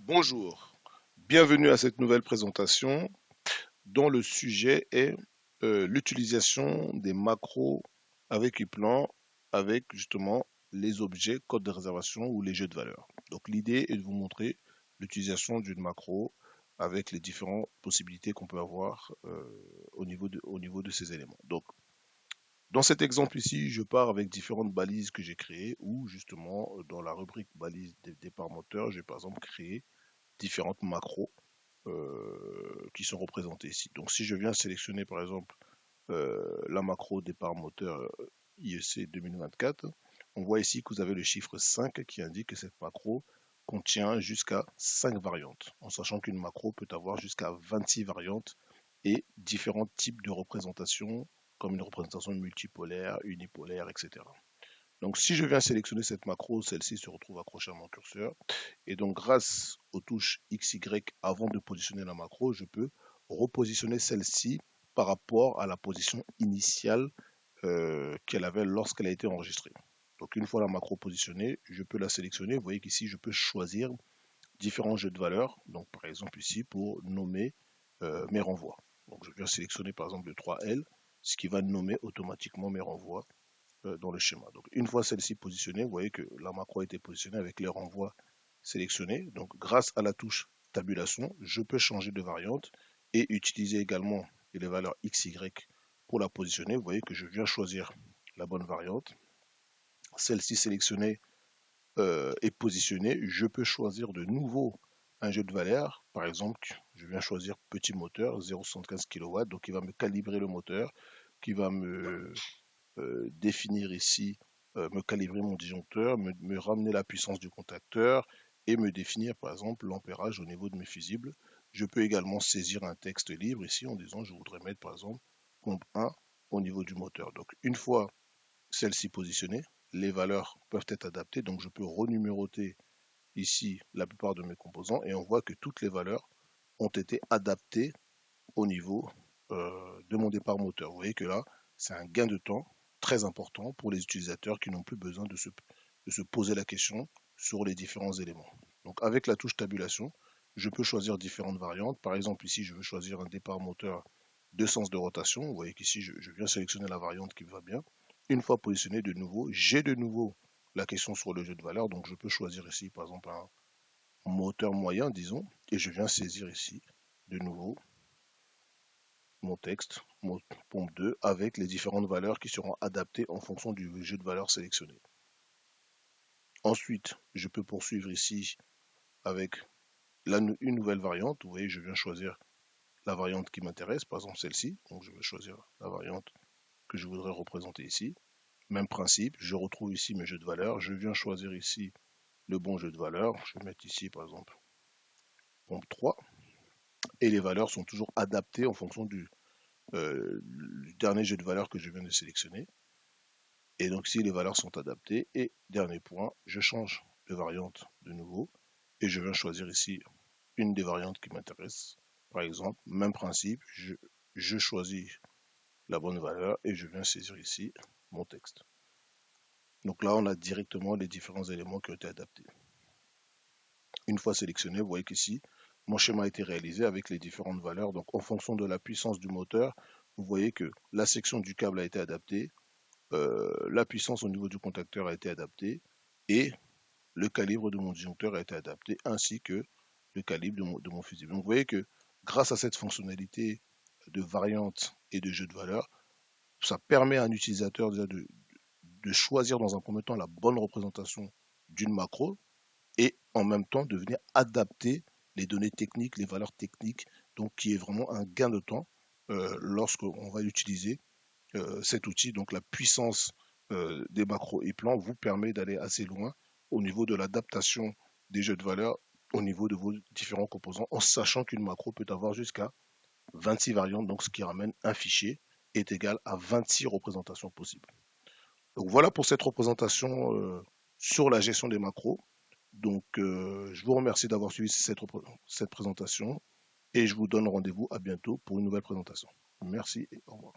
Bonjour, bienvenue à cette nouvelle présentation dont le sujet est l'utilisation des macros avec ePlan avec justement les objets codes de réservation ou les jeux de valeur. Donc l'idée est de vous montrer l'utilisation d'une macro avec les différentes possibilités qu'on peut avoir au niveau de ces éléments. Donc dans cet exemple ici, je pars avec différentes balises que j'ai créées ou justement dans la rubrique balises des départs moteurs, j'ai par exemple créé différentes macros qui sont représentés ici. Donc si je viens sélectionner par exemple la macro départ moteur IEC 2024, on voit ici que vous avez le chiffre 5 qui indique que cette macro contient jusqu'à 5 variantes, en sachant qu'une macro peut avoir jusqu'à 26 variantes et différents types de représentations, comme une représentation multipolaire, unipolaire, etc. Donc si je viens sélectionner cette macro, celle-ci se retrouve accrochée à mon curseur. Et donc grâce aux touches X, Y, avant de positionner la macro, je peux repositionner celle-ci par rapport à la position initiale qu'elle avait lorsqu'elle a été enregistrée. Donc une fois la macro positionnée, je peux la sélectionner. Vous voyez qu'ici, je peux choisir différents jeux de valeurs. Donc par exemple ici, pour nommer mes renvois. Donc je viens sélectionner par exemple le 3L, ce qui va nommer automatiquement mes renvois dans le schéma. Donc une fois celle-ci positionnée, vous voyez que la macro a été positionnée avec les renvois sélectionnés. Donc grâce à la touche tabulation, je peux changer de variante et utiliser également les valeurs XY pour la positionner. Vous voyez que je viens choisir la bonne variante. Celle-ci sélectionnée et positionnée, je peux choisir de nouveau un jeu de valeurs. Par exemple, je viens choisir petit moteur 0,75 kW, donc il va me calibrer le moteur, qui va me définir ici, me calibrer mon disjoncteur, me ramener la puissance du contacteur et me définir par exemple l'ampérage au niveau de mes fusibles. Je peux également saisir un texte libre ici en disant je voudrais mettre par exemple pompe 1 au niveau du moteur. Donc une fois celle-ci positionnée, les valeurs peuvent être adaptées, donc je peux renuméroter ici la plupart de mes composants et on voit que toutes les valeurs ont été adaptées au niveau de mon départ moteur. Vous voyez que là, c'est un gain de temps très important pour les utilisateurs qui n'ont plus besoin de se poser la question sur les différents éléments. Donc avec la touche tabulation, je peux choisir différentes variantes. Par exemple, ici, je veux choisir un départ moteur de sens de rotation. Vous voyez qu'ici, je viens sélectionner la variante qui me va bien. Une fois positionné de nouveau, j'ai de nouveau la question sur le jeu de valeur. Donc je peux choisir ici, par exemple, un moteur moyen, disons, et je viens saisir ici de nouveau mon texte, mon pompe 2, avec les différentes valeurs qui seront adaptées en fonction du jeu de valeurs sélectionné. Ensuite, je peux poursuivre ici avec une nouvelle variante. Vous voyez, je viens choisir la variante qui m'intéresse, par exemple celle-ci. Donc je vais choisir la variante que je voudrais représenter ici. Même principe, je retrouve ici mes jeux de valeurs. Je viens choisir ici le bon jeu de valeurs. Je vais mettre ici, par exemple, pompe 3. Et les valeurs sont toujours adaptées en fonction du dernier jeu de valeurs que je viens de sélectionner. Et donc si les valeurs sont adaptées, et dernier point, je change de variante de nouveau, et je viens choisir ici une des variantes qui m'intéresse. Par exemple, même principe, je choisis la bonne valeur et je viens saisir ici mon texte. Donc là, on a directement les différents éléments qui ont été adaptés. Une fois sélectionné, vous voyez qu'ici, mon schéma a été réalisé avec les différentes valeurs. Donc en fonction de la puissance du moteur, vous voyez que la section du câble a été adaptée, la puissance au niveau du contacteur a été adaptée et le calibre de mon disjoncteur a été adapté ainsi que le calibre de mon fusible. Donc vous voyez que grâce à cette fonctionnalité de variante et de jeu de valeur, ça permet à un utilisateur déjà de choisir dans un premier temps la bonne représentation d'une macro et en même temps de venir adapter les données techniques, les valeurs techniques, donc qui est vraiment un gain de temps lorsqu'on va utiliser cet outil. Donc la puissance des macros et plans vous permet d'aller assez loin au niveau de l'adaptation des jeux de valeurs au niveau de vos différents composants, en sachant qu'une macro peut avoir jusqu'à 26 variantes, donc ce qui ramène un fichier est égal à 26 représentations possibles. Donc voilà pour cette représentation sur la gestion des macros. Donc je vous remercie d'avoir suivi cette présentation et je vous donne rendez-vous à bientôt pour une nouvelle présentation. Merci et au revoir.